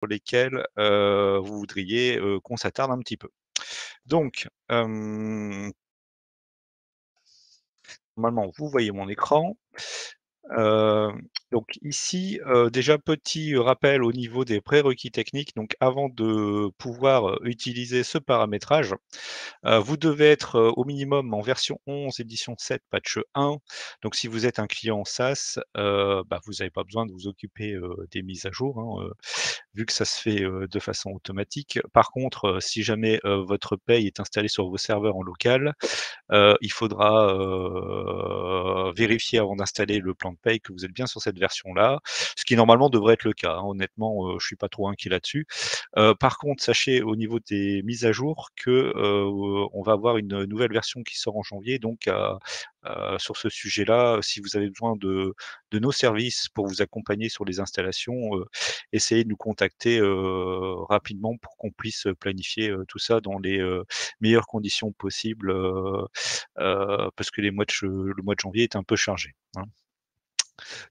sur lesquels, vous voudriez, qu'on s'attarde un petit peu. Donc, normalement, vous voyez mon écran. Donc ici, déjà petit rappel au niveau des prérequis techniques. Donc avant de pouvoir, utiliser ce paramétrage, vous devez être, au minimum en version 11 édition 7 patch 1. Donc si vous êtes un client SaaS, vous n'avez pas besoin de vous occuper, des mises à jour, hein, vu que ça se fait, de façon automatique. Par contre, si jamais, votre paye est installée sur vos serveurs en local, il faudra, vérifier avant d'installer le plan de paye que vous êtes bien sur cette version-là, ce qui normalement devrait être le cas, hein. Honnêtement, je suis pas trop inquiet là-dessus. Par contre, sachez au niveau des mises à jour que, on va avoir une nouvelle version qui sort en janvier, donc sur ce sujet-là, si vous avez besoin de nos services pour vous accompagner sur les installations, essayez de nous contacter, rapidement pour qu'on puisse planifier, tout ça dans les, meilleures conditions possibles, parce que le mois de janvier est un peu chargé, hein.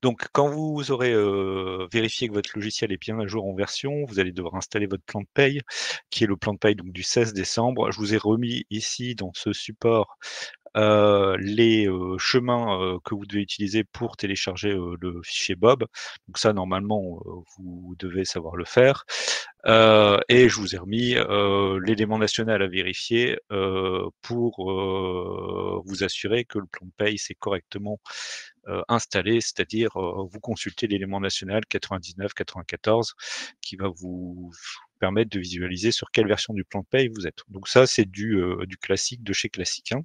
Donc quand vous aurez, vérifié que votre logiciel est bien à jour en version, vous allez devoir installer votre plan de paye, qui est le plan de paye donc du 16 décembre. Je vous ai remis ici dans ce support, les, chemins, que vous devez utiliser pour télécharger, le fichier Bob. Donc ça normalement, vous devez savoir le faire. Et je vous ai remis, l'élément national à vérifier, pour, vous assurer que le plan de paye s'est correctement, installé. C'est-à-dire, vous consultez l'élément national 99-94 qui va vous permettre de visualiser sur quelle version du plan de paye vous êtes. Donc ça, c'est du classique de chez classique, hein.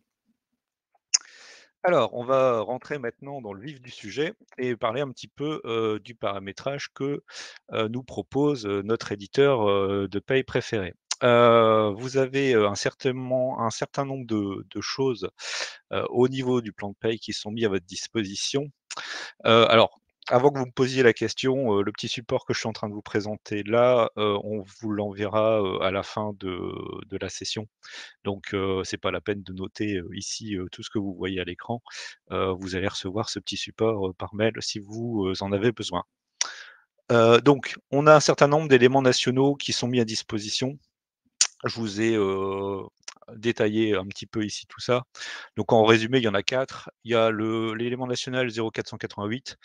Alors, on va rentrer maintenant dans le vif du sujet et parler un petit peu, du paramétrage que, nous propose, notre éditeur, de paye préféré. Vous avez, un certain nombre de choses, au niveau du plan de paye qui sont mis à votre disposition. Alors, avant que vous me posiez la question, le petit support que je suis en train de vous présenter là, on vous l'enverra, à la fin de la session. Donc, c'est pas la peine de noter, ici, tout ce que vous voyez à l'écran. Vous allez recevoir ce petit support, par mail si vous, en avez besoin. Donc, on a un certain nombre d'éléments nationaux qui sont mis à disposition. Je vous ai, détaillé un petit peu ici tout ça. Donc en résumé, il y en a 4. Il y a l'élément national 0488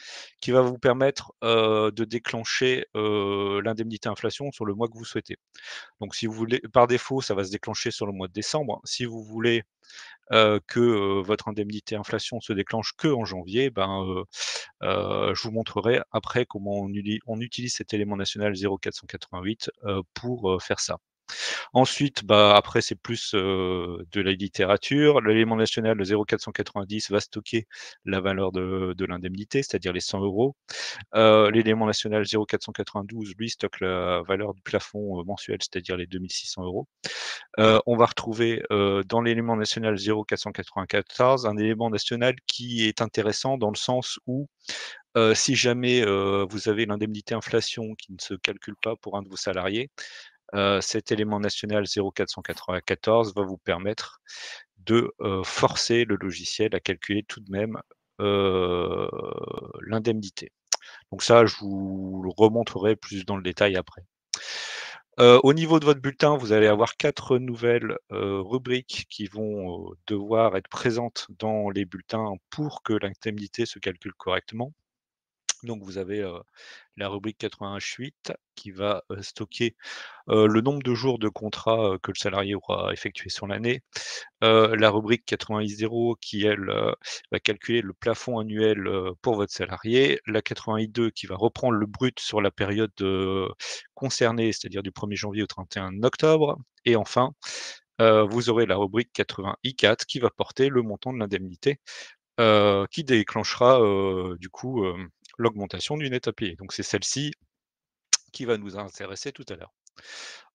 qui va vous permettre, de déclencher, l'indemnité inflation sur le mois que vous souhaitez. Donc si vous voulez par défaut, ça va se déclencher sur le mois de décembre. Si vous voulez, que, votre indemnité inflation se déclenche qu'en janvier, je vous montrerai après comment on utilise cet élément national 0488, pour, faire ça. Ensuite, après c'est plus, de la littérature. L'élément national, le 0490 va stocker la valeur de l'indemnité, c'est-à-dire les 100 €. L'élément national 0492, lui, stocke la valeur du plafond, mensuel, c'est-à-dire les 2 600 €. On va retrouver, dans l'élément national 0494 un élément national qui est intéressant dans le sens où, si jamais, vous avez l'indemnité inflation qui ne se calcule pas pour un de vos salariés, cet élément national 0494 va vous permettre de, forcer le logiciel à calculer tout de même, heu, l'indemnité. Donc ça, je vous le remontrerai plus dans le détail après. Au niveau de votre bulletin, vous allez avoir 4 nouvelles, rubriques qui vont, devoir être présentes dans les bulletins pour que l'indemnité se calcule correctement. Donc vous avez, la rubrique 81H8 qui va, stocker, le nombre de jours de contrat, que le salarié aura effectué sur l'année. La rubrique 80I0 qui elle, va calculer le plafond annuel, pour votre salarié. La 80I2 qui va reprendre le brut sur la période, concernée, c'est-à-dire du 1er janvier au 31 octobre. Et enfin, vous aurez la rubrique 80I4 qui va porter le montant de l'indemnité, qui déclenchera, du coup, l'augmentation du net à payer. Donc c'est celle-ci qui va nous intéresser tout à l'heure.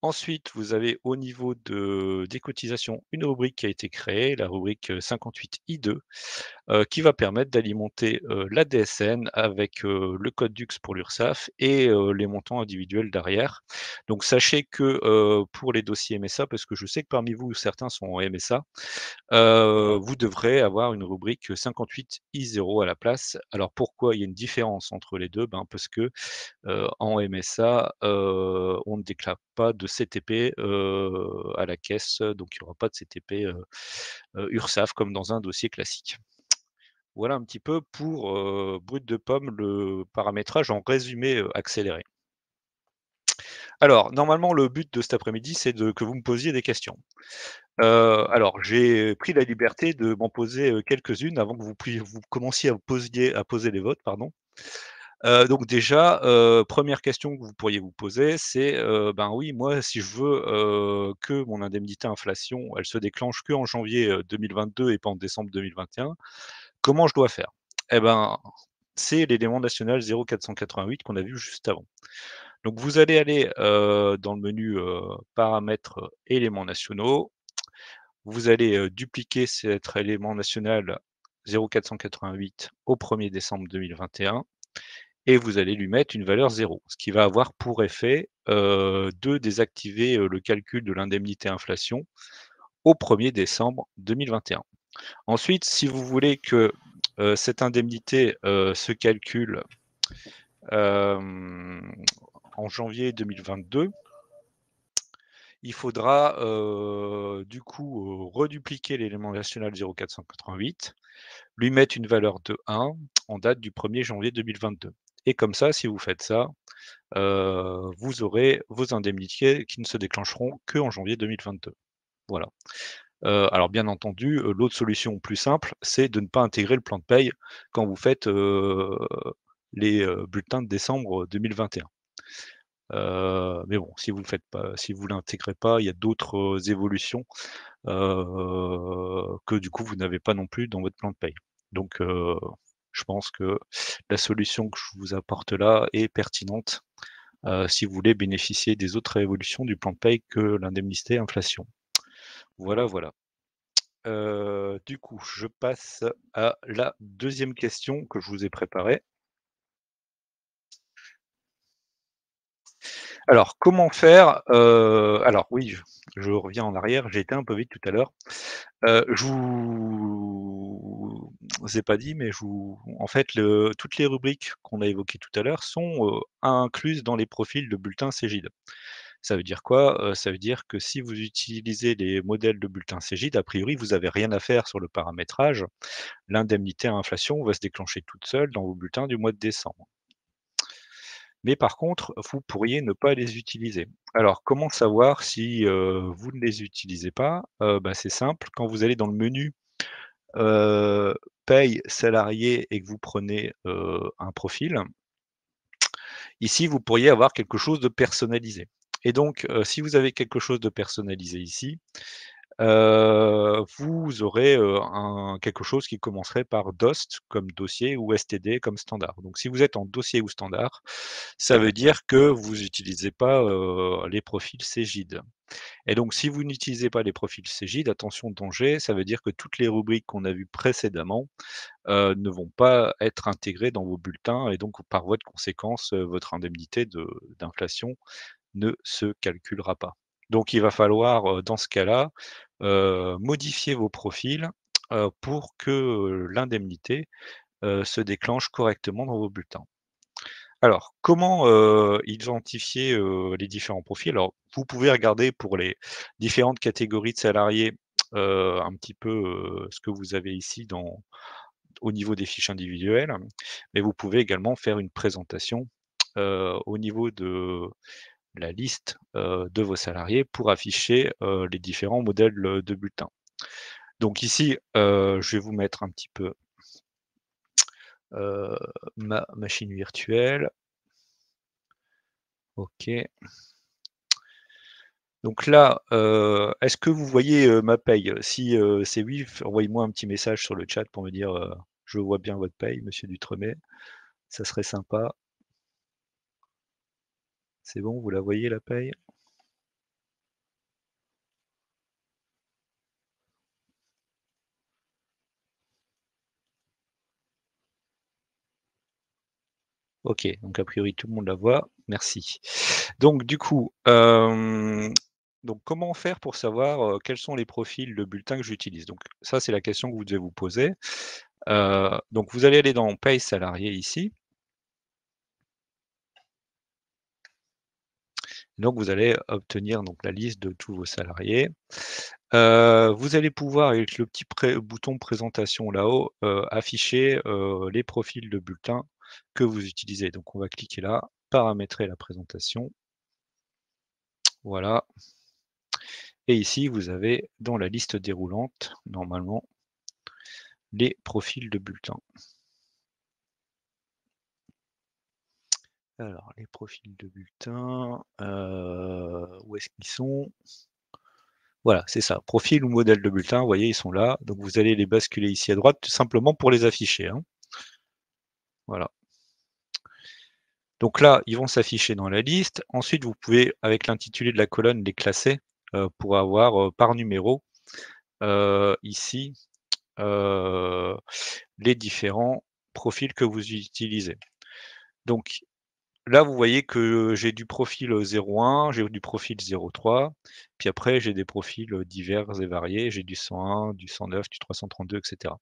Ensuite, vous avez au niveau des cotisations, une rubrique qui a été créée, la rubrique, 58I2, qui va permettre d'alimenter, la DSN avec, le code DUX pour l'URSSAF et les montants individuels derrière. Donc sachez que, pour les dossiers MSA, parce que je sais que parmi vous, certains sont en MSA, vous devrez avoir une rubrique 58I0 à la place. Alors pourquoi il y a une différence entre les 2? Ben, parce que en MSA, on ne déclare pas de CTP, à la caisse, donc il y aura pas de CTP, URSSAF comme dans un dossier classique. Voilà un petit peu pour, brut de pomme, le paramétrage en résumé, accéléré. Alors normalement, le but de cet après-midi, c'est que vous me posiez des questions. Alors j'ai pris la liberté de m'en poser, quelques-unes avant que vous commenciez à poser les vôtres, pardon. Donc déjà, 1re question que vous pourriez vous poser, c'est, ben, oui, moi, si je veux, que mon indemnité inflation, elle se déclenche qu'en janvier, 2022 et pas en décembre 2021, comment je dois faire? Et ben, c'est l'élément national 0488 qu'on a vu juste avant. Donc vous allez aller, dans le menu, paramètres, éléments nationaux. Vous allez, dupliquer cet élément national 0488 au 1er décembre 2021 et vous allez lui mettre une valeur 0. Ce qui va avoir pour effet, de désactiver, le calcul de l'indemnité inflation au 1er décembre 2021. Ensuite, si vous voulez que, cette indemnité, se calcule, hem, en janvier 2022, il faudra, du coup, redupliquer l'élément national 0488, lui mettre une valeur de 1 en date du 1er janvier 2022 et comme ça, si vous faites ça, vous aurez vos indemnités qui ne se déclencheront qu'en janvier 2022. Voilà. Alors bien entendu, l'autre solution plus simple, c'est de ne pas intégrer le plan de paye quand vous faites, les, bulletins de décembre 2021. Mais bon, si vous le faites pas, si vous l'intégrez pas, il y a d'autres, évolutions, que du coup vous n'avez pas non plus dans votre plan de paye. Donc, je pense que la solution que je vous apporte là est pertinente, si vous voulez bénéficier des autres évolutions du plan de paye que l'indemnité inflation. Voilà, voilà. Du coup, je passe à la deuxième question que je vous ai préparée. Alors, comment faire? Alors oui, je reviens en arrière, j'ai été un peu vite tout à l'heure. Je vous ai pas dit, mais en fait, toutes les rubriques qu'on a évoquées tout à l'heure sont, incluses dans les profils de bulletins Cégide. Ça veut dire quoi? Ça veut dire que si vous utilisez les modèles de bulletins Cégide, a priori, vous avez rien à faire sur le paramétrage. L'indemnité à inflation va se déclencher toute seule dans vos bulletins du mois de décembre. Mais par contre, vous pourriez ne pas les utiliser. Alors comment savoir si, vous ne les utilisez pas? Bah, c'est simple, quand vous allez dans le menu, heu, paye salarié et que vous prenez, un profil, ici vous pourriez avoir quelque chose de personnalisé et donc, si vous avez quelque chose de personnalisé ici, vous aurez, quelque chose qui commencerait par DOST comme dossier ou STD comme standard. Donc si vous êtes en dossier ou standard, ça veut dire que vous utilisez pas, les profils Cégide et donc si vous n'utilisez pas les profils Cégide, attention danger, ça veut dire que toutes les rubriques qu'on a vues précédemment, ne vont pas être intégrées dans vos bulletins et donc par voie de conséquence, votre indemnité d'inflation ne se calculera pas. Donc il va falloir, dans ce cas-là, modifier vos profils, pour que, l'indemnité, se déclenche correctement dans vos bulletins. Alors, comment, identifier, les différents profils? Alors, vous pouvez regarder pour les différentes catégories de salariés, un petit peu, ce que vous avez ici au niveau des fiches individuelles, mais vous pouvez également faire une présentation, au niveau de la liste, de vos salariés pour afficher, les différents modèles, de bulletins. Donc ici, je vais vous mettre un petit peu, heu, ma machine virtuelle. OK. Donc là, est-ce que vous voyez, ma paye? Si, c'est oui, envoyez-moi un petit message sur le chat pour me dire, «Je vois bien votre paye, monsieur Dutremet». Ça serait sympa. C'est bon, vous la voyez la paye? OK, donc a priori tout le monde la voit, merci. Donc du coup, donc comment faire pour savoir, quels sont les profils de bulletins que j'utilise? Donc ça, c'est la question que vous devez vous poser. Donc vous allez aller dans paye salarié ici, donc vous allez obtenir donc la liste de tous vos salariés. Vous allez pouvoir avec le petit bouton présentation là-haut, afficher, les profils de bulletins que vous utilisez. Donc on va cliquer là, paramétrer la présentation, voilà. Et ici, vous avez dans la liste déroulante, normalement, les profils de bulletins. Alors, les profils de bulletins, où est-ce qu'ils sont? Voilà, c'est ça, profil ou modèle de bulletin, vous voyez, ils sont là. Donc vous allez les basculer ici à droite, tout simplement pour les afficher, hein. Voilà. Donc là, ils vont s'afficher dans la liste. Ensuite, vous pouvez, avec l'intitulé de la colonne, les classer, pour avoir, par numéro, ici, heu, les différents profils que vous utilisez. Donc là, vous voyez que j'ai du profil, 01, j'ai du profil 03, puis après j'ai des profils, divers et variés. J'ai du 101, du 109, du 332 et cetera.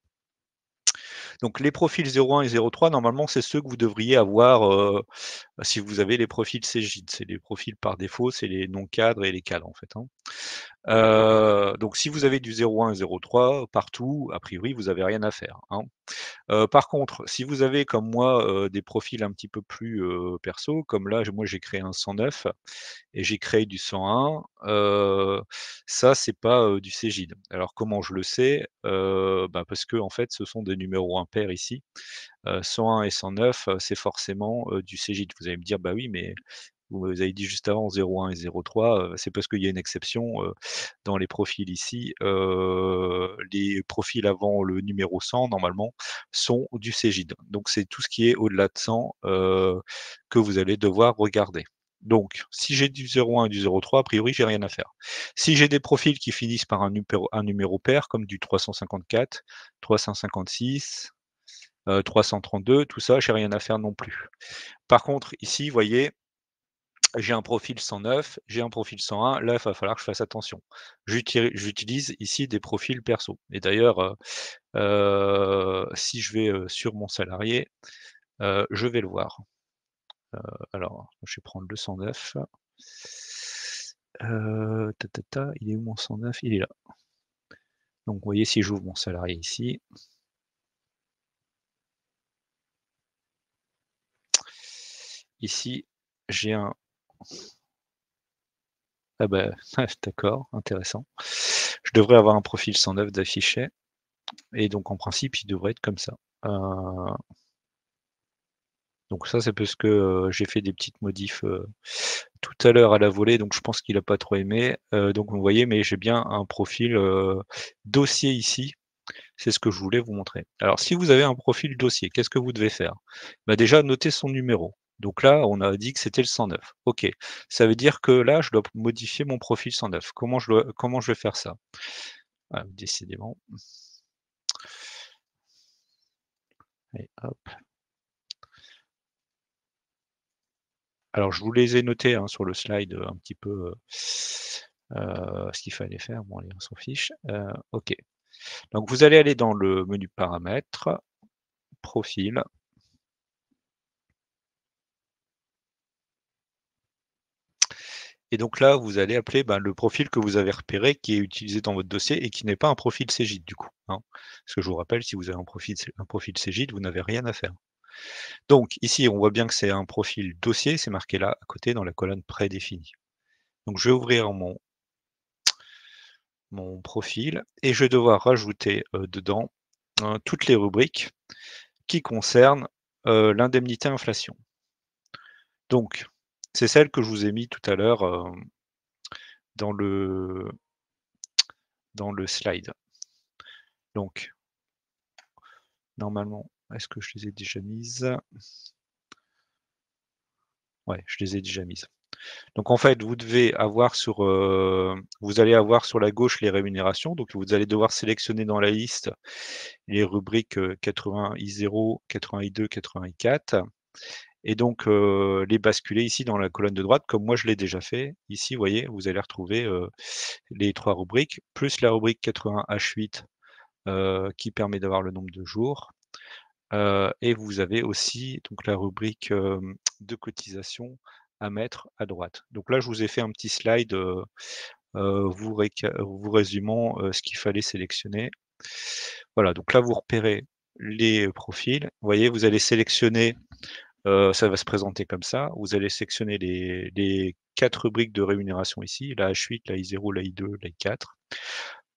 Donc les profils 01 et 03, normalement, c'est ceux que vous devriez avoir, si vous avez les profils Cégide. C'est les profils par défaut, c'est les non-cadres et les cadres, en fait, hein. Donc si vous avez du 01 et 03 partout, a priori, vous avez rien à faire, hein. Par contre, si vous avez comme moi, des profils un petit peu plus, perso, comme là, moi j'ai créé un 109 et j'ai créé du 101, ça c'est pas, du Cégide. Alors comment je le sais? Bah, parce qu'en fait, ce sont des numéros impairs ici. 101 et 109, c'est forcément, du Cégide. Vous allez me dire: «Bah oui, mais vous avez dit juste avant 01 et 03, c'est parce qu'il y a une exception, dans les profils ici, les profils avant le numéro 100 normalement sont du Cégide. Donc c'est tout ce qui est au-delà de 100, que vous allez devoir regarder. Donc si j'ai du 01 et du 03, a priori, j'ai rien à faire. Si j'ai des profils qui finissent par un numéro pair comme du 354, 356, 332, tout ça, j'ai rien à faire non plus. Par contre, ici, vous voyez, j'ai un profil 109, j'ai un profil 101, là, il va falloir que je fasse attention. J'utilise ici des profils perso et d'ailleurs, si je vais, sur mon salarié, je vais le voir. Alors, je vais prendre le 109. Il est où mon 109? Il est là. Donc vous voyez, si j'ouvre mon salarié ici, ici, j'ai un ah bah, d'accord, intéressant. Je devrais avoir un profil 109 d'affiché et donc en principe, il devrait être comme ça. Heu, donc ça, c'est parce que, j'ai fait des petites modifs, tout à l'heure à la volée, donc je pense qu'il a pas trop aimé. Donc vous voyez, mais j'ai bien un profil, dossier ici. C'est ce que je voulais vous montrer. Alors si vous avez un profil dossier, qu'est-ce que vous devez faire? Bah, déjà noter son numéro. Donc là, on a dit que c'était le 109. OK. Ça veut dire que là, je dois modifier mon profil 109. Comment je vais faire ça? Ah, décidément. Allez, hop. Alors je vous les ai notés, hein, sur le slide, un petit peu, ce qu'il fallait faire. Bon allez, on s'en fiche. OK. Donc vous allez aller dans le menu paramètres, profil. Et donc là, vous allez appeler, ben, le profil que vous avez repéré, qui est utilisé dans votre dossier et qui n'est pas un profil Cégide du coup, hein. Parce que je vous rappelle, si vous avez un profil Cégide, vous n'avez rien à faire. Donc ici, on voit bien que c'est un profil dossier, c'est marqué là à côté dans la colonne prédéfinie. Donc je vais ouvrir mon profil et je vais devoir rajouter, dedans, toutes les rubriques qui concernent, l'indemnité inflation. Donc c'est celle que je vous ai mis tout à l'heure, dans le slide. Donc normalement, est-ce que je les ai déjà mises? Ouais, je les ai déjà mises. Donc en fait, vous allez avoir sur la gauche les rémunérations, donc vous allez devoir sélectionner dans la liste les rubriques, 80 I0, 80 I2, 80 I4 et donc les basculer ici dans la colonne de droite comme moi je l'ai déjà fait. Ici, vous voyez, vous allez retrouver, les 3 rubriques, plus la rubrique 80 H8, qui permet d'avoir le nombre de jours, et vous avez aussi donc la rubrique, de cotisation à mettre à droite. Donc là, je vous ai fait un petit slide, vous résumant, ce qu'il fallait sélectionner. Voilà, donc là, vous repérez les profils. Vous voyez, vous allez sélectionner, ça va se présenter comme ça. Vous allez sélectionner les 4 rubriques de rémunération ici, la H8, la I0, la I2, la I4,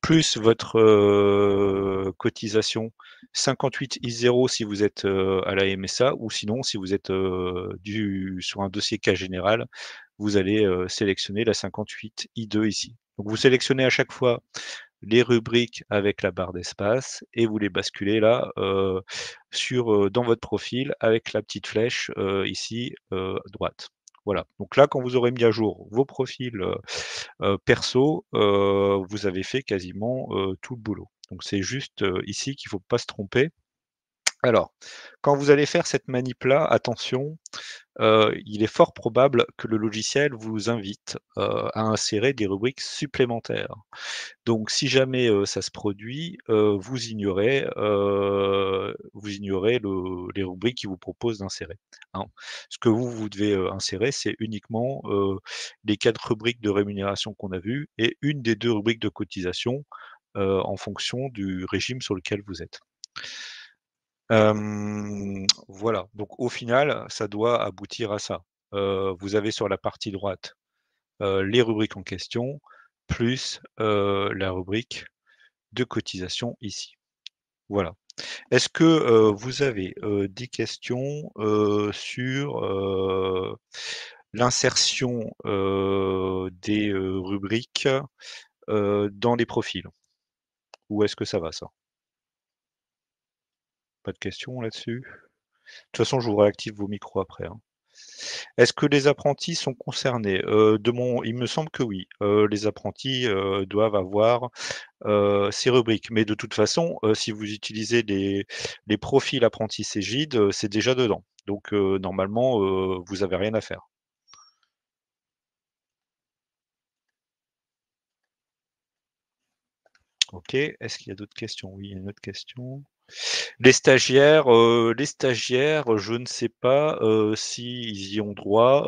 plus votre, cotisation 58 I0 si vous êtes, à la MSA, ou sinon si vous êtes, sur un dossier cas général, vous allez, sélectionner la 58 I2 ici. Donc vous sélectionnez à chaque fois les rubriques avec la barre d'espace et vous les basculez là, dans votre profil avec la petite flèche, ici, droite. Voilà, donc là, quand vous aurez mis à jour vos profils, perso, vous avez fait quasiment, tout le boulot. Donc c'est juste, ici qu'il ne faut pas se tromper. Alors, quand vous allez faire cette manip là, attention, il est fort probable que le logiciel vous invite, à insérer des rubriques supplémentaires. Donc si jamais, ça se produit, vous ignorez les rubriques qu'il vous propose d'insérer, hein. Ce que vous devez, insérer, c'est uniquement, les 4 rubriques de rémunération qu'on a vues et une des 2 rubriques de cotisation, en fonction du régime sur lequel vous êtes. Voilà, donc au final, ça doit aboutir à ça. Vous avez sur la partie droite, les rubriques en question, plus, la rubrique de cotisation ici. Voilà. Est-ce que, vous avez, des questions, sur, l'insertion, des, rubriques, dans les profils? Ou est-ce que ça va ça? Pas de questions là-dessus? De toute façon, je vous réactive vos micros après, hein. Est-ce que les apprentis sont concernés? Il me semble que oui. Les apprentis, doivent avoir, ces rubriques. Mais de toute façon, si vous utilisez les profils apprentis Cégide, c'est déjà dedans. Donc, normalement, vous avez rien à faire. OK. Est-ce qu'il y a d'autres questions? Oui, il y a une autre question. Les stagiaires, je ne sais pas, s'ils y ont droit,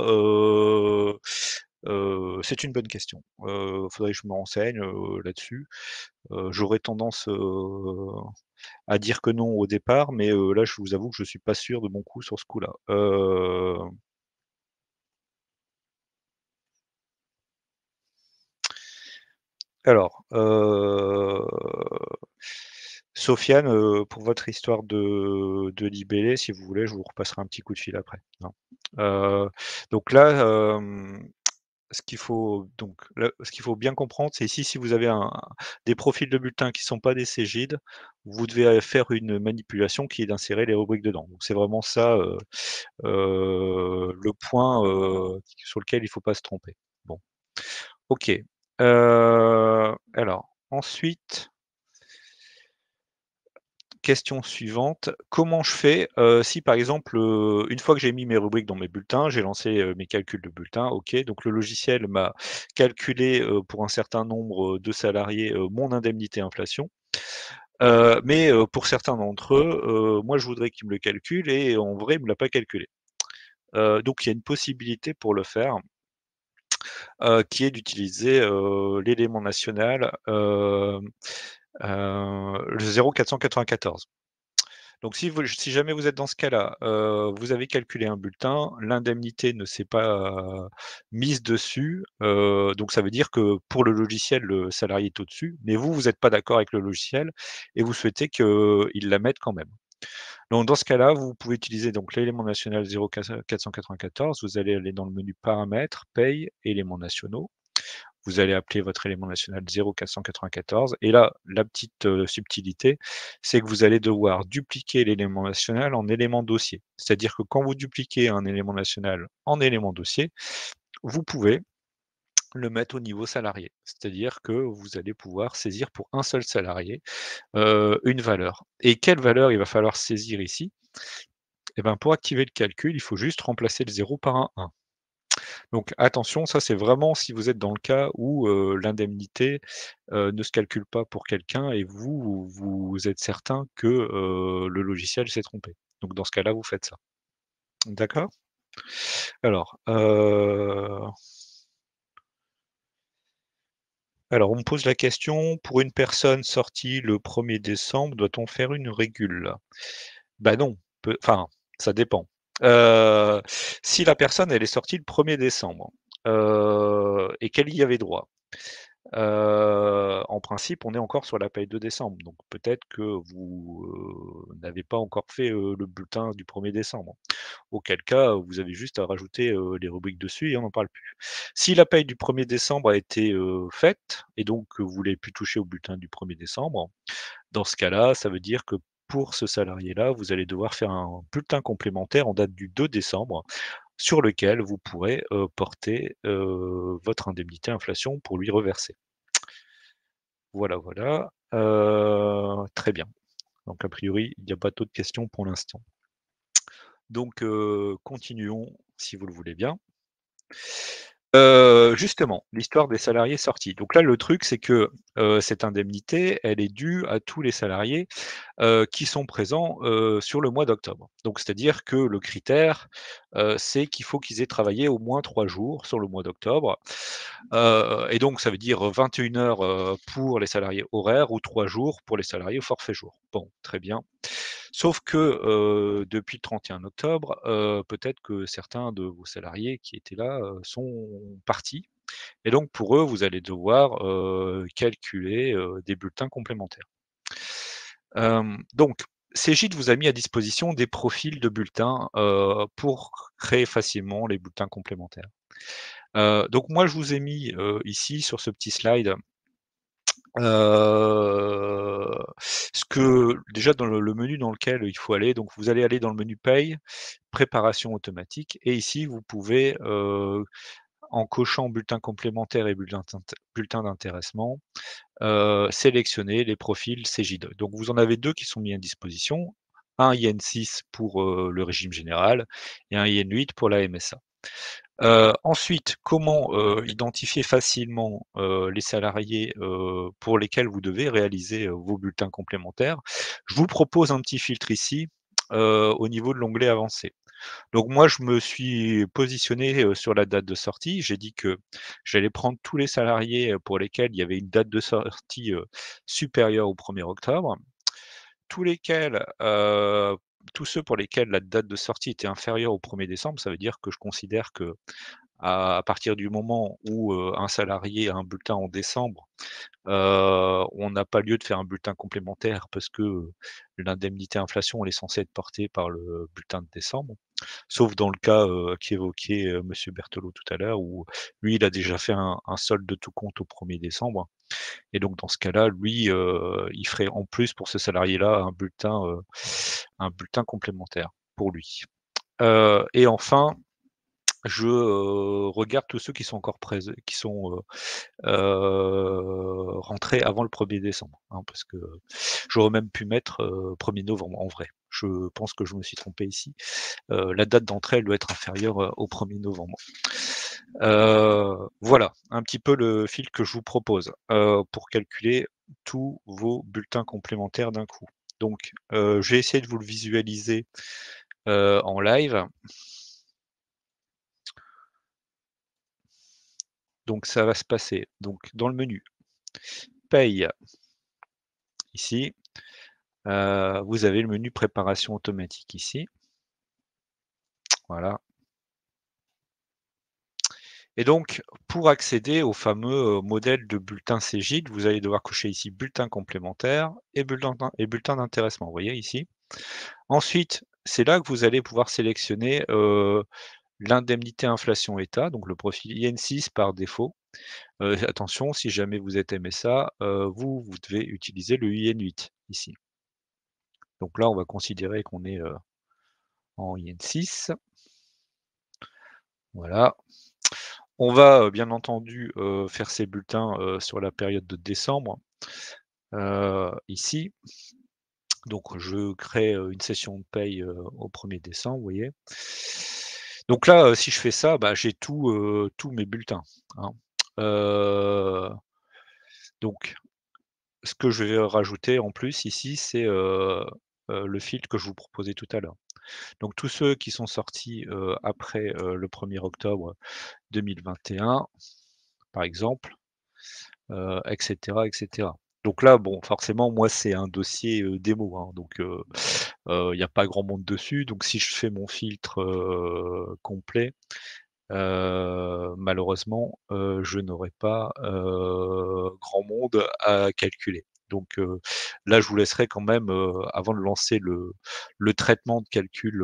c'est une bonne question. Faudrait que je me renseigne, là-dessus. J'aurais tendance, à dire que non au départ, mais là, je vous avoue que je suis pas sûr de mon coup sur ce coup-là. Alors, Sofiane, pour votre histoire de libellé, si vous voulez, je vous repasserai un petit coup de fil après, hein. Donc là, ce qu'il faut bien comprendre, c'est ici, si vous avez des profils de bulletins qui ne sont pas des Cégides, vous devez, faire une manipulation qui est d'insérer les rubriques dedans. Donc c'est vraiment ça, le point, sur lequel il ne faut pas se tromper. Bon, OK. Alors ensuite, question suivante, comment je fais, si par exemple, une fois que j'ai mis mes rubriques dans mes bulletins, j'ai lancé, mes calculs de bulletins, OK, donc le logiciel m'a calculé, pour un certain nombre, de salariés, mon indemnité inflation. Mais pour certains d'entre eux, moi je voudrais qu'ils me le calculent et en vrai, il me l'a pas calculé. Donc il y a une possibilité pour le faire, qui est d'utiliser, l'élément national, le 0494. Donc si jamais vous êtes dans ce cas-là, vous avez calculé un bulletin, l'indemnité ne s'est pas, mise dessus, donc ça veut dire que pour le logiciel, le salarié est au-dessus, mais vous, vous n'êtes pas d'accord avec le logiciel et vous souhaitez qu'il la mette quand même. Donc dans ce cas-là, vous pouvez utiliser donc l'élément national 0494, vous allez aller dans le menu paramètres, paye, éléments nationaux. Vous allez appeler votre élément national 0494 et là, la petite, subtilité, c'est que vous allez devoir dupliquer l'élément national en élément dossier. C'est-à-dire que quand vous dupliquez un élément national en élément dossier, vous pouvez le mettre au niveau salarié. C'est-à-dire que vous allez pouvoir saisir pour un seul salarié, une valeur. Et quelle valeur il va falloir saisir ici? Et ben, pour activer le calcul, il faut juste remplacer le 0 par un 1. Donc attention, ça c'est vraiment si vous êtes dans le cas où, l'indemnité, ne se calcule pas pour quelqu'un et vous êtes certain que, le logiciel s'est trompé. Donc dans ce cas-là, vous faites ça. D'accord? Alors, on me pose la question: «Pour une personne sortie le 1er décembre, doit-on faire une régule?» Bah non, enfin, ça dépend. Heu, Si la personne, elle est sortie le 1er décembre, et qu'elle y avait droit, en principe, on est encore sur la paye de décembre, donc peut-être que vous, n'avez pas encore fait, le bulletin du 1er décembre. Auquel cas, vous avez juste à rajouter, les rubriques dessus et on n'en parle plus. Si la paye du 1er décembre a été, faite et donc que vous l'avez pu toucher au bulletin du 1er décembre, dans ce cas-là, ça veut dire que pour ce salarié-là, vous allez devoir faire un bulletin complémentaire en date du 2 décembre sur lequel vous pourrez, porter, votre indemnité inflation pour lui reverser. Voilà, voilà, très bien. Donc a priori, il n'y a pas d'autres questions pour l'instant. Donc, continuons si vous le voulez bien. Justement, l'histoire des salariés sortis. Donc là, le truc, c'est que, cette indemnité, elle est due à tous les salariés, qui sont présents, sur le mois d'octobre. Donc c'est-à-dire que le critère, c'est qu'il faut qu'ils aient travaillé au moins 3 jours sur le mois d'octobre, et donc ça veut dire 21 heures, pour les salariés horaires ou 3 jours pour les salariés au forfait jour. Bon, très bien. Sauf que, depuis le 31 octobre, peut-être que certains de vos salariés qui étaient là, sont partis et donc pour eux, vous allez devoir, calculer, des bulletins complémentaires. Donc Cegid vous a mis à disposition des profils de bulletins, pour créer facilement les bulletins complémentaires. Donc moi, je vous ai mis, ici sur ce petit slide, ce que déjà dans le menu dans lequel il faut aller, donc vous allez aller dans le menu paye, préparation automatique et ici vous pouvez, en cochant bulletin complémentaire et bulletin d'intéressement, sélectionner les profils Cegid. Donc vous en avez 2 qui sont mis à disposition, un IN6 pour, le régime général et un IN8 pour la MSA. Ensuite, comment, identifier facilement, les salariés, pour lesquels vous devez réaliser, vos bulletins complémentaires? Je vous propose un petit filtre ici, au niveau de l'onglet avancé. Donc moi, je me suis positionné, sur la date de sortie. J'ai dit que j'allais prendre tous les salariés, pour lesquels il y avait une date de sortie, supérieure au 1er octobre. Tous lesquels, tous ceux pour lesquels la date de sortie était inférieure au 1er décembre, ça veut dire que je considère que à partir du moment où, un salarié a un bulletin en décembre, on n'a pas lieu de faire un bulletin complémentaire parce que, l'indemnité inflation, elle est censée être portée par le bulletin de décembre. Sauf dans le cas, qu'évoquait, monsieur Berthelot tout à l'heure où lui, il a déjà fait un solde de tout compte au 1er décembre et donc dans ce cas-là, lui, il ferait en plus pour ce salarié-là un bulletin complémentaire pour lui. Et enfin, je, regarde tous ceux qui sont encore qui sont, rentrés avant le 1er décembre, hein, parce que j'aurais même pu mettre, 1er novembre en vrai. Je pense que je me suis trompé ici. La date d'entrée, elle doit être inférieure, au 1er novembre. Voilà, un petit peu le fil que je vous propose, pour calculer tous vos bulletins complémentaires d'un coup. Donc, je vais essayer de vous le visualiser, en live. Donc ça va se passer donc dans le menu paye, ici, vous avez le menu préparation automatique ici, voilà. Et donc pour accéder au fameux, modèle de bulletin Cegid, vous allez devoir cocher ici bulletin complémentaire et bulletin d'intéressement, vous voyez ici? Ensuite, c'est là que vous allez pouvoir sélectionner, l'indemnité inflation état, donc le profil IN6 par défaut. Attention, si jamais vous êtes MSA, vous devez utiliser le IN8 ici. Donc là, on va considérer qu'on est, en IN6. Voilà. On va, bien entendu, faire ces bulletins, sur la période de décembre, ici. Donc je crée, une session de paye, au 1er décembre, vous voyez? Donc là, si je fais ça, bah, j'ai tous mes bulletins, hein. Heu, donc ce que je vais rajouter en plus ici, c'est, le filtre que je vous proposais tout à l'heure. Donc tous ceux qui sont sortis, après, le 1er octobre 2021, par exemple, et cetera, et cetera. Donc là, bon, forcément, moi, c'est un dossier, démo, hein, donc il y a pas grand monde dessus. Donc si je fais mon filtre, complet, malheureusement, je n'aurai pas, grand monde à calculer. Donc là, je vous laisserai quand même, avant de lancer le traitement de calcul,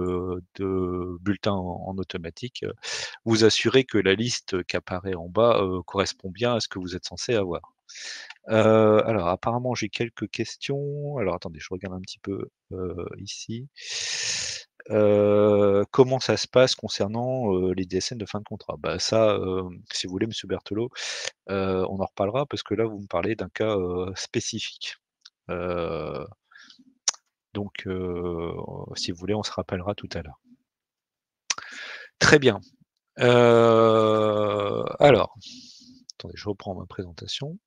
de bulletins en automatique, vous assurer que la liste qui apparaît en bas, correspond bien à ce que vous êtes censé avoir. Alors apparemment j'ai quelques questions. Alors attendez, je regarde un petit peu, ici. Comment ça se passe concernant, les DSN de fin de contrat? Bah ça, si vous voulez monsieur Berthelot, on en reparlera parce que là vous me parlez d'un cas, spécifique. Heu, donc si vous voulez, on se rappellera tout à l'heure. Très bien. Alors, attendez, je reprends ma présentation.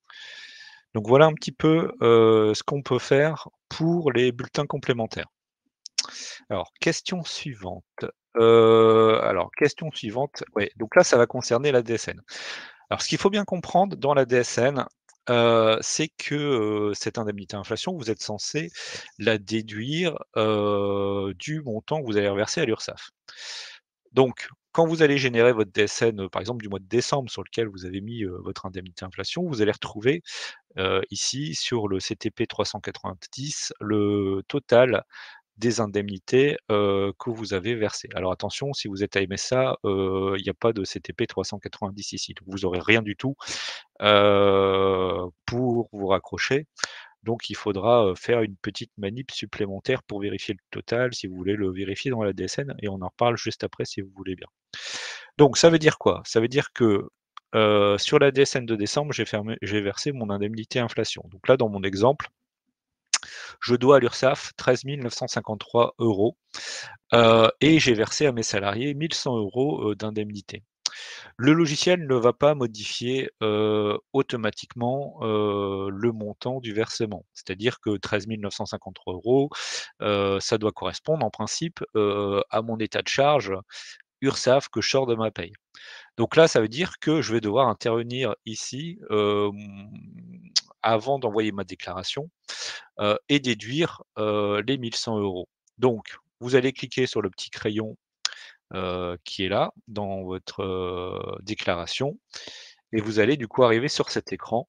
Donc voilà un petit peu, ce qu'on peut faire pour les bulletins complémentaires. Alors question suivante, ouais, donc là, ça va concerner la DSN. Alors ce qu'il faut bien comprendre dans la DSN, c'est que, cette indemnité inflation, vous êtes censé la déduire, du montant que vous allez reverser à l'URSSAF. Donc, quand vous allez générer votre DSN, par exemple du mois de décembre sur lequel vous avez mis, votre indemnité inflation, vous allez retrouver, ici sur le CTP 390 le total des indemnités, que vous avez versées. Alors attention, si vous êtes à MSA, il n'y a pas de CTP 390 ici, donc vous aurez rien du tout, pour vous raccrocher. Donc il faudra, faire une petite manip supplémentaire pour vérifier le total, si vous voulez le vérifier dans la DSN et on en reparle juste après si vous voulez bien. Donc ça veut dire quoi? Ça veut dire que, sur la DSN de décembre, j'ai versé mon indemnité inflation. Donc là, dans mon exemple, je dois à l'URSSAF 13 953 €, et j'ai versé à mes salariés 1 100 € d'indemnité. Le logiciel ne va pas modifier, automatiquement, le montant du versement. C'est-à-dire que 13 953 €, ça doit correspondre en principe, à mon état de charge URSSAF que je sors de ma paye. Donc là, ça veut dire que je vais devoir intervenir ici, avant d'envoyer ma déclaration, et déduire, les 1 100 €. Donc, vous allez cliquer sur le petit crayon, qui est là, dans votre, déclaration et vous allez du coup arriver sur cet écran,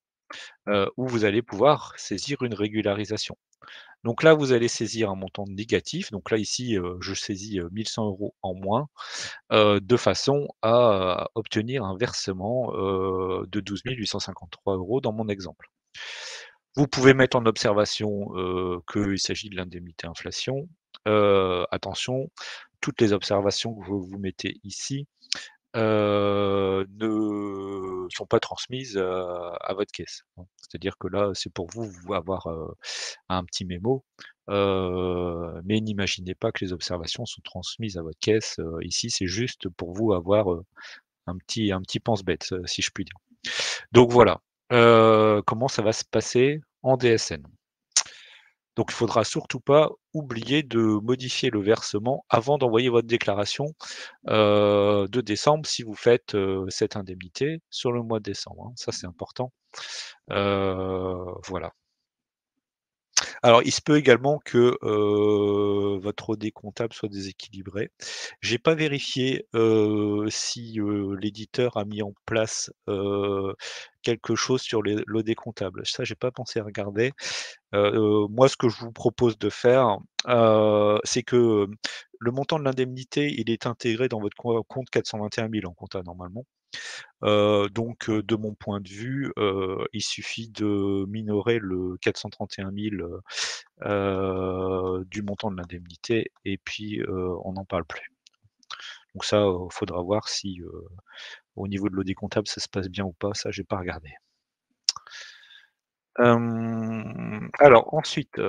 où vous allez pouvoir saisir une régularisation. Donc là, vous allez saisir un montant négatif. Donc là, ici, je saisis, 1 100 € en moins, de façon à obtenir un versement, de 12 853 € dans mon exemple. Vous pouvez mettre en observation, qu'il s'agit de l'indemnité inflation. Attention, toutes les observations que vous mettez ici, ne sont pas transmises, à votre caisse, hein. C'est-à-dire que là, c'est pour vous avoir, un petit mémo, mais n'imaginez pas que les observations sont transmises à votre caisse, ici, c'est juste pour vous avoir, un petit pense-bête, si je puis dire. Donc voilà, comment ça va se passer en DSN. Donc il faudra surtout pas oublier de modifier le versement avant d'envoyer votre déclaration, de décembre si vous faites, cette indemnité sur le mois de décembre, hein. Ça, c'est important. Voilà. Alors, il se peut également que, votre OD comptable soit déséquilibré. J'ai pas vérifié, si, l'éditeur a mis en place, quelque chose sur l'OD comptable. Ça, j'ai pas pensé à regarder. Moi, ce que je vous propose de faire, c'est que, le montant de l'indemnité, il est intégré dans votre compte 421 000 en compta normalement. Donc, de mon point de vue, il suffit de minorer le 431 000, du montant de l'indemnité et puis, on n'en parle plus. Donc ça, faudra voir si, au niveau de l'audit comptable, ça se passe bien ou pas, ça j'ai pas regardé. Alors ensuite,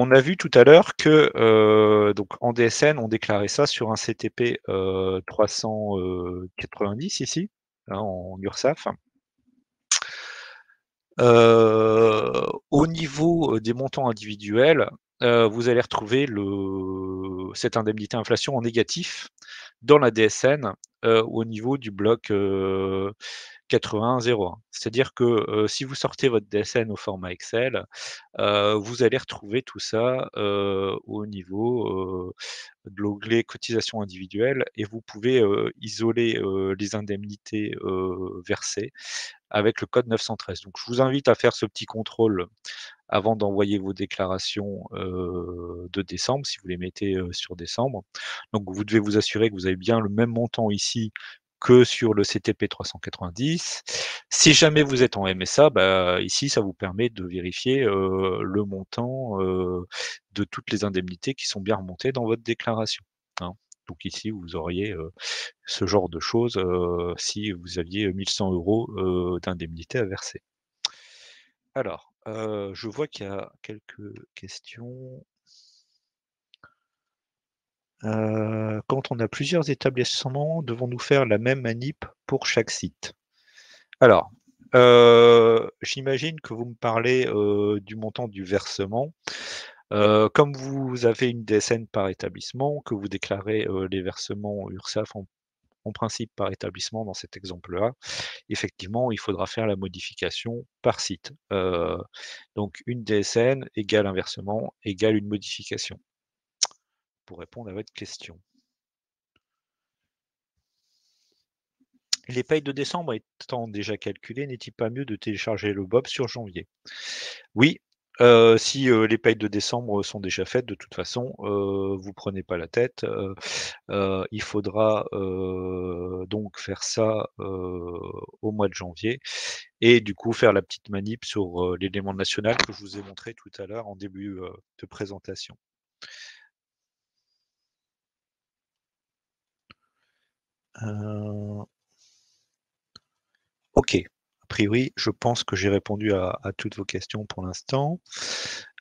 On a vu tout à l'heure que, donc en DSN, on déclarait ça sur un CTP, 390 ici, hein, en URSSAF. Au niveau, des montants individuels, vous allez retrouver cette indemnité inflation en négatif dans la DSN, au niveau du bloc, 8101. C'est-à-dire que, si vous sortez votre DSN au format Excel, vous allez retrouver tout ça, au niveau, de l'onglet cotisations individuelles et vous pouvez, isoler, les indemnités, versées avec le code 913. Donc je vous invite à faire ce petit contrôle avant d'envoyer vos déclarations, de décembre, si vous les mettez, sur décembre. Donc vous devez vous assurer que vous avez bien le même montant ici que sur le CTP 390. Si jamais vous êtes en MSA, bah, ici, ça vous permet de vérifier, le montant, de toutes les indemnités qui sont bien remontées dans votre déclaration, hein. Donc ici, vous auriez, ce genre de choses, si vous aviez 1 100 € d'indemnités à verser. Alors, je vois qu'il y a quelques questions. Quand on a plusieurs établissements, devons-nous faire la même manip pour chaque site? Alors, j'imagine que vous me parlez, du montant du versement. Comme vous avez une DSN par établissement, que vous déclarez, les versements URSSAF en principe par établissement dans cet exemple-là, effectivement, il faudra faire la modification par site. Donc une DSN égale un versement égale une modification, pour répondre à votre question. Les payes de décembre étant déjà calculées, n'est-il pas mieux de télécharger le BOB sur janvier? Oui, si, les payes de décembre sont déjà faites, de toute façon, vous prenez pas la tête, il faudra, donc faire ça, au mois de janvier et du coup faire la petite manip sur, l'élément national que je vous ai montré tout à l'heure en début, de présentation. Heu, OK. A priori, je pense que j'ai répondu à toutes vos questions pour l'instant.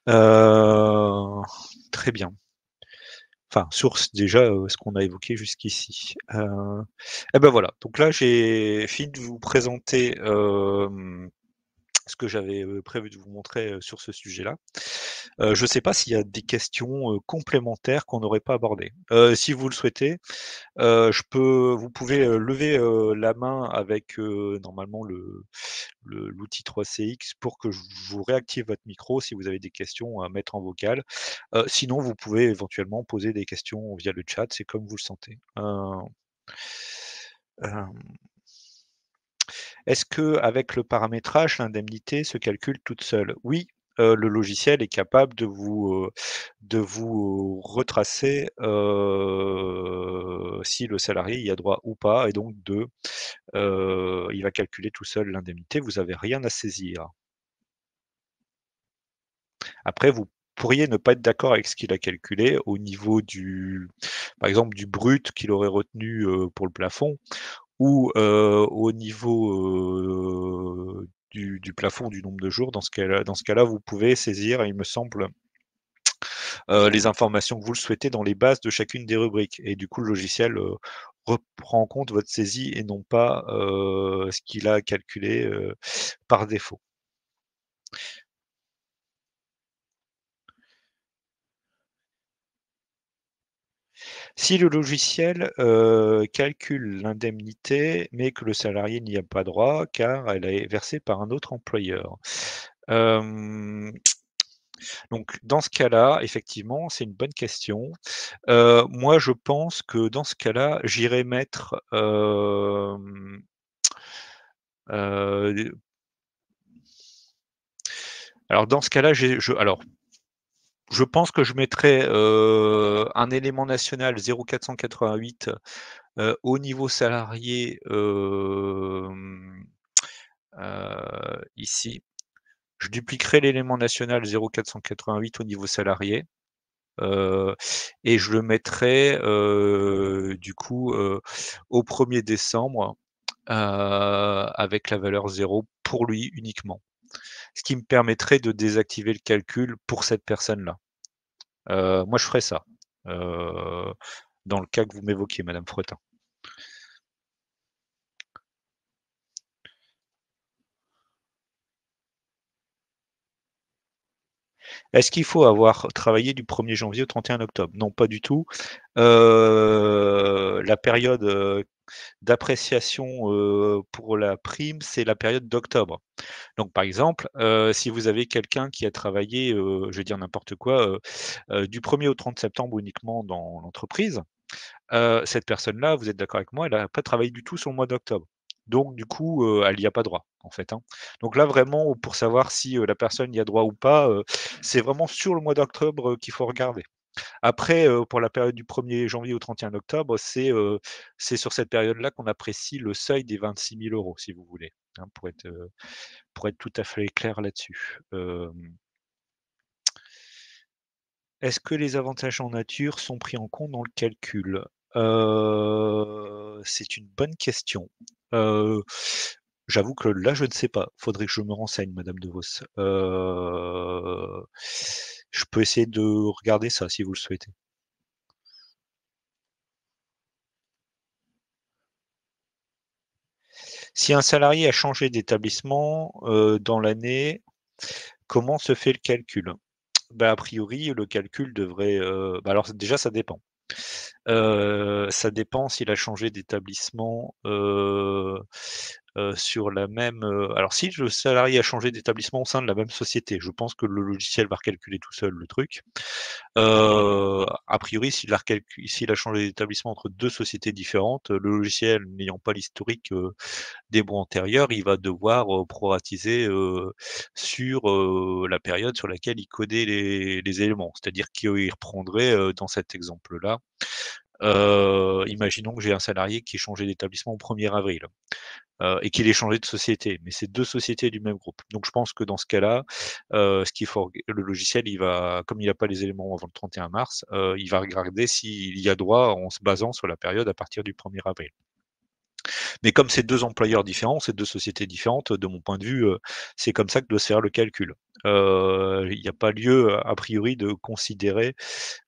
Heu, Très bien. Enfin, source déjà, ce qu'on a évoqué jusqu'ici. Et ben voilà, donc là j'ai fini de vous présenter, ce que j'avais, prévu de vous montrer, sur ce sujet-là. Je ne sais pas s'il y a des questions, complémentaires qu'on n'aurait pas abordées. Si vous le souhaitez, vous pouvez, lever, la main avec, normalement l'outil 3CX pour que je vous réactive votre micro si vous avez des questions à mettre en vocal. Sinon, vous pouvez éventuellement poser des questions via le chat, c'est comme vous le sentez. Hem, Est-ce qu'avec le paramétrage, l'indemnité se calcule toute seule? Oui, le logiciel est capable de vous retracer, si le salarié y a droit ou pas et donc il va calculer tout seul l'indemnité, vous avez rien à saisir. Après, vous pourriez ne pas être d'accord avec ce qu'il a calculé au niveau par exemple, du brut qu'il aurait retenu, pour le plafond ou, au niveau, du plafond du nombre de jours. Dans ce cas-là, vous pouvez saisir, il me semble, les informations que vous le souhaitez dans les bases de chacune des rubriques et du coup, le logiciel, reprend en compte votre saisie et non pas, ce qu'il a calculé, par défaut. Si le logiciel, calcule l'indemnité, mais que le salarié n'y a pas droit car elle est versée par un autre employeur. Hem, donc dans ce cas-là, effectivement, c'est une bonne question. Moi, je pense que dans ce cas-là, j'irais mettre, heu, alors dans ce cas-là, je pense que je mettrais, un élément national 0488, au niveau salarié, ici. Je dupliquerai l'élément national 0488 au niveau salarié, heu et je le mettrai, du coup, au 1er décembre, avec la valeur 0 pour lui uniquement. Ce qui me permettrait de désactiver le calcul pour cette personne-là. Moi, je ferais ça, dans le cas que vous m'évoquiez, madame Fretin. Est-ce qu'il faut avoir travaillé du 1er janvier au 31 octobre? Non, pas du tout. La période, d'appréciation, pour la prime, c'est la période d'octobre. Donc par exemple, si vous avez quelqu'un qui a travaillé, je vais dire n'importe quoi, du 1er au 30 septembre uniquement dans l'entreprise, cette personne-là, vous êtes d'accord avec moi, elle a pas travaillé du tout sur le mois d'octobre. Donc du coup, elle y a pas droit, en fait, hein. Donc là, vraiment, pour savoir si, la personne y a droit ou pas, c'est vraiment sur le mois d'octobre, qu'il faut regarder. Après, pour la période du 1er janvier au 31 octobre, c'est sur cette période-là qu'on apprécie le seuil des 26 000 €, si vous voulez, hein, pour être tout à fait clair là-dessus. Est-ce que les avantages en nature sont pris en compte dans le calcul? C'est une bonne question. Heu, J'avoue que là, je ne sais pas. Faudrait que je me renseigne, madame De Vos. Je peux essayer de regarder ça si vous le souhaitez. Si un salarié a changé d'établissement, dans l'année, comment se fait le calcul? Bah, a priori, le calcul devrait, bah, alors déjà ça dépend. Ça dépend s'il a changé d'établissement, sur la même, alors si le salarié a changé d'établissement au sein de la même société, je pense que le logiciel va recalculer tout seul le truc. A priori, s'il a changé d'établissement entre 2 sociétés différentes, le logiciel n'ayant pas l'historique, des mois antérieurs, il va devoir, proratiser, sur, la période sur laquelle il codait les éléments. C'est-à-dire qu'il reprendrait, dans cet exemple-là, imaginons que j'ai un salarié qui ait changé d'établissement au 1er avril, et qu'il ait changé de société, mais c'est 2 sociétés du même groupe. Donc je pense que dans ce cas-là, ce qu'il faut le logiciel, il va comme il a pas les éléments avant le 31 mars, il va regarder s'il y a droit en se basant sur la période à partir du 1er avril. Mais comme c'est 2 employeurs différents, c'est 2 sociétés différentes, de mon point de vue, c'est comme ça que doit se faire le calcul. Il n'y a pas lieu, a priori, de considérer,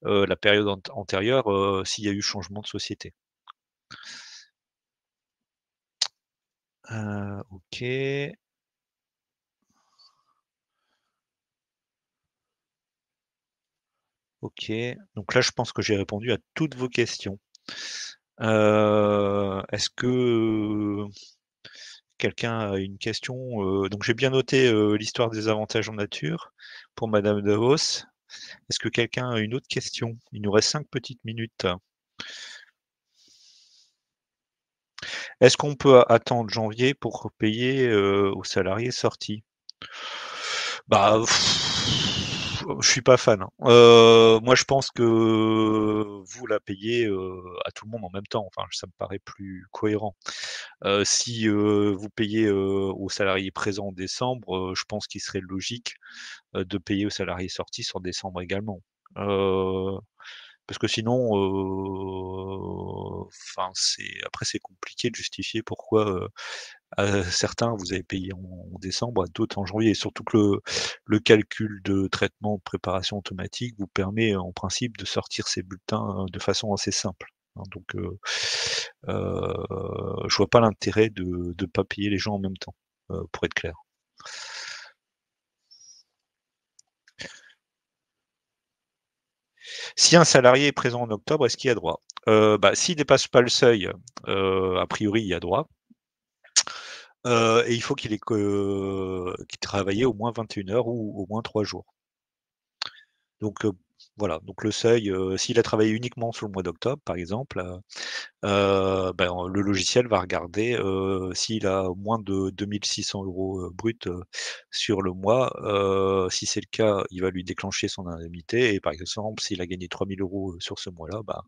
la période antérieure, s'il y a eu changement de société. OK, OK. Donc là, je pense que j'ai répondu à toutes vos questions. Est-ce que, quelqu'un a une question? Donc j'ai bien noté, l'histoire des avantages en nature pour madame De Vos. Est-ce que quelqu'un a une autre question? Il nous reste 5 petites minutes. Est-ce qu'on peut attendre janvier pour payer, aux salariés sortis? Bah, je suis pas fan, hein. Moi, je pense que vous la payez, à tout le monde en même temps. Enfin, ça me paraît plus cohérent. Si, vous payez, aux salariés présents en décembre, je pense qu'il serait logique, de payer aux salariés sortis sur décembre également. Heu Parce que sinon, enfin, c'est compliqué de justifier pourquoi, à certains vous avez payé en décembre, à d'autres en janvier. Surtout que le calcul de traitement de préparation automatique vous permet, en principe, de sortir ces bulletins, de façon assez simple, hein. Donc, je vois pas l'intérêt de pas payer les gens en même temps, pour être clair. Si un salarié est présent en octobre, est-ce qu'il y a droit? Bah, s'il dépasse pas le seuil, a priori, il y a droit. Et il faut qu'il travaillé au moins 21 heures ou au moins 3 jours. Donc, voilà, donc le seuil, s'il a travaillé uniquement sur le mois d'octobre, par exemple, ben, le logiciel va regarder, s'il a moins de 2 600 € bruts, sur le mois. Si c'est le cas, il va lui déclencher son indemnité et par exemple, s'il a gagné 3 000 € sur ce mois-là, bah,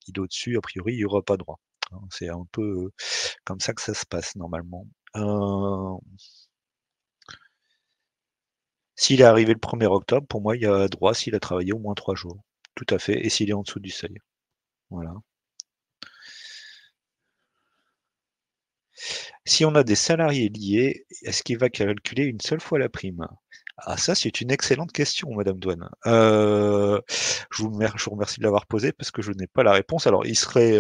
il est au-dessus, a priori, il y aura pas droit, hein. C'est un peu, comme ça que ça se passe normalement. Heu S'il est arrivé le 1er octobre, pour moi, il y a droit s'il a travaillé au moins 3 jours. Tout à fait, et s'il est en dessous du seuil. Voilà. Si on a des salariés liés, est-ce qu'il va calculer une seule fois la prime? Ah ça, c'est une excellente question, madame Douane. Je vous remercie de l'avoir posée parce que je n'ai pas la réponse. Alors il serait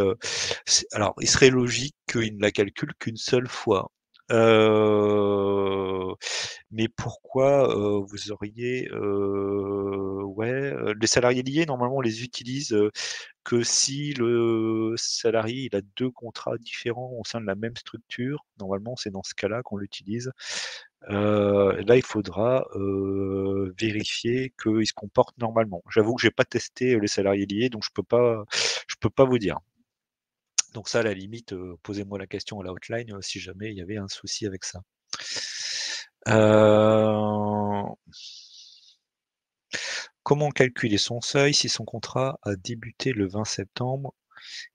logique qu'il ne la calcule qu'une seule fois. Heu, mais pourquoi, vous auriez, ouais, les salariés liés, normalement, on les utilise, que si le salarié, il a 2 contrats différents au sein de la même structure. Normalement, c'est dans ce cas-là qu'on l'utilise. Là, il faudra, vérifier qu'ils se comportent normalement. J'avoue que j'ai pas testé, les salariés liés, donc je peux pas vous dire. Donc ça, à la limite, posez-moi la question à la hotline, si jamais il y avait un souci avec ça. Heu, Comment calculer son seuil si son contrat a débuté le 20 septembre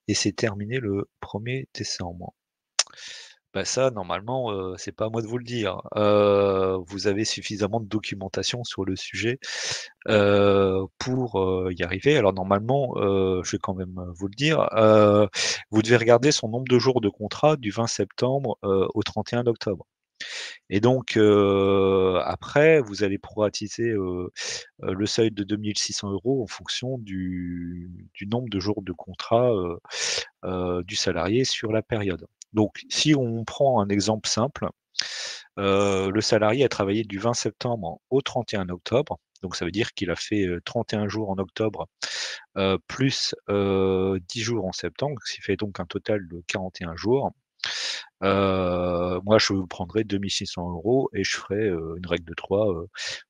et s'est terminé le 1er décembre? Bah, ça, normalement, c'est pas à moi de vous le dire. Vous avez suffisamment de documentation sur le sujet, pour, y arriver. Alors normalement, je vais quand même, vous le dire, vous devez regarder son nombre de jours de contrat du 20 septembre, au 31 octobre et donc après vous allez proratiser, le seuil de 2 600 € en fonction du nombre de jours de contrat, du salarié sur la période. Donc si on prend un exemple simple, le salarié a travaillé du 20 septembre au 31 octobre, donc ça veut dire qu'il a fait, 31 jours en octobre, plus, 10 jours en septembre, ce qui fait donc un total de 41 jours. Moi je prendrais 2 600 € et je ferais, une règle de 3,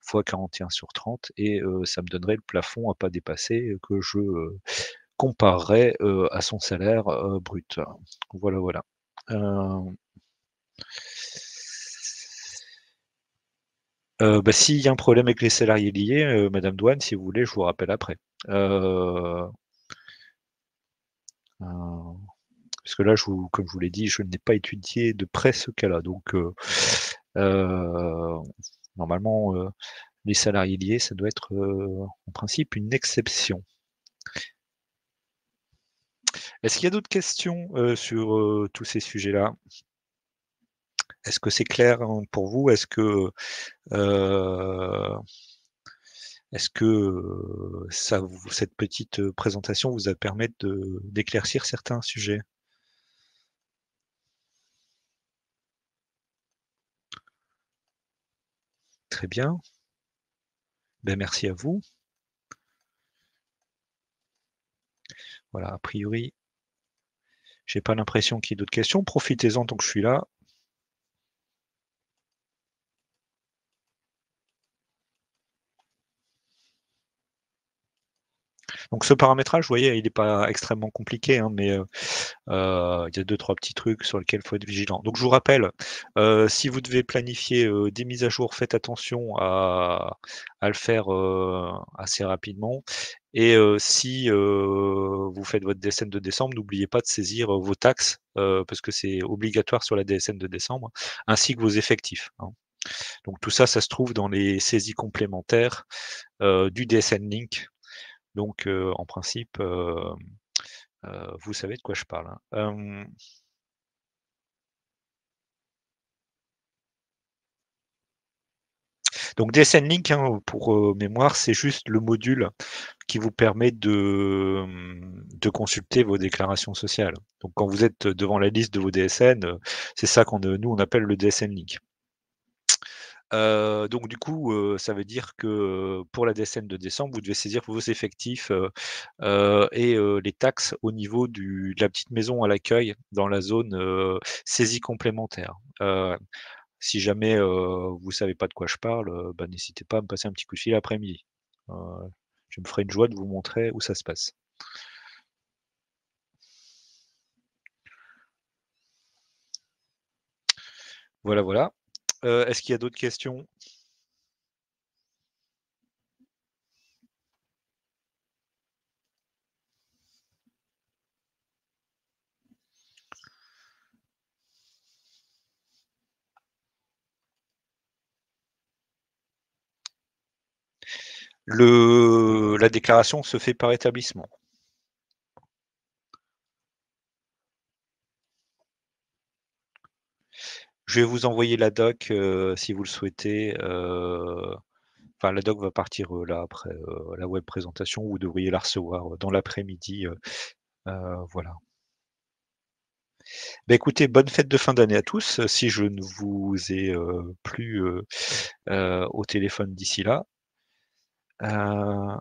fois 41 sur 30 et ça me donnerait le plafond à pas dépasser, que je, comparerais, à son salaire, brut. Voilà, voilà. Heu Bah, s'il y a un problème avec les salariés liés, madame Douane, si vous voulez, je vous rappelle après. Heu, heu, Parce que là, comme je vous l'ai dit, je n'ai pas étudié de près ce cas-là, donc heu, normalement, les salariés liés, ça doit être, en principe une exception. Est-ce qu'il y a d'autres questions, sur, tous ces sujets-là? Est-ce que c'est clair, hein, pour vous? Heu, Est-ce que, cette petite, présentation vous a permis d'éclaircir certains sujets? Très bien. Ben merci à vous. Voilà, a priori, j'ai pas l'impression qu'il y ait d'autres questions. Profitez-en tant que je suis là. Donc ce paramétrage, vous voyez, il est pas extrêmement compliqué, hein, mais il y a deux-trois petits trucs sur lesquels il faut être vigilant. Donc je vous rappelle, si vous devez planifier, des mises à jour, faites attention à le faire, assez rapidement et si, vous faites votre DSN de décembre, n'oubliez pas de saisir, vos taxes, parce que c'est obligatoire sur la DSN de décembre, ainsi que vos effectifs, hein. Donc tout ça, ça se trouve dans les saisies complémentaires, du DSN Link. Donc en principe, vous savez de quoi je parle, hein. Donc DSN Link, hein, pour, mémoire, c'est juste le module qui vous permet de consulter vos déclarations sociales. Donc quand vous êtes devant la liste de vos DSN, c'est ça nous on appelle le DSN Link. Donc du coup, ça veut dire que, pour la DSN de décembre, vous devez saisir vos effectifs, et les taxes au niveau de la petite maison à l'accueil dans la zone, saisie complémentaire. Si jamais, vous savez pas de quoi je parle, bah, n'hésitez pas à me passer un petit coup de fil après-midi. Heu, je me ferai une joie de vous montrer où ça se passe. Voilà, voilà. Est-ce qu'il y a d'autres questions? La déclaration se fait par établissement. Je vais vous envoyer la doc, si vous le souhaitez, enfin la doc va partir, là après, la web présentation. Vous devriez la recevoir, dans l'après-midi, voilà. Bah, écoutez, bonne fête de fin d'année à tous, si je ne vous ai, plus, au téléphone d'ici là. Heu,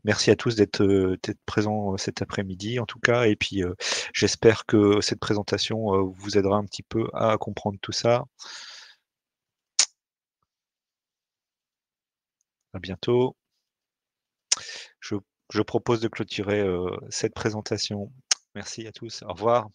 Merci à tous d'être présents, cet après-midi en tout cas et puis, j'espère que cette présentation, vous aidera un petit peu à comprendre tout ça. À bientôt. Je je propose de clôturer, cette présentation. Merci à tous. Au revoir.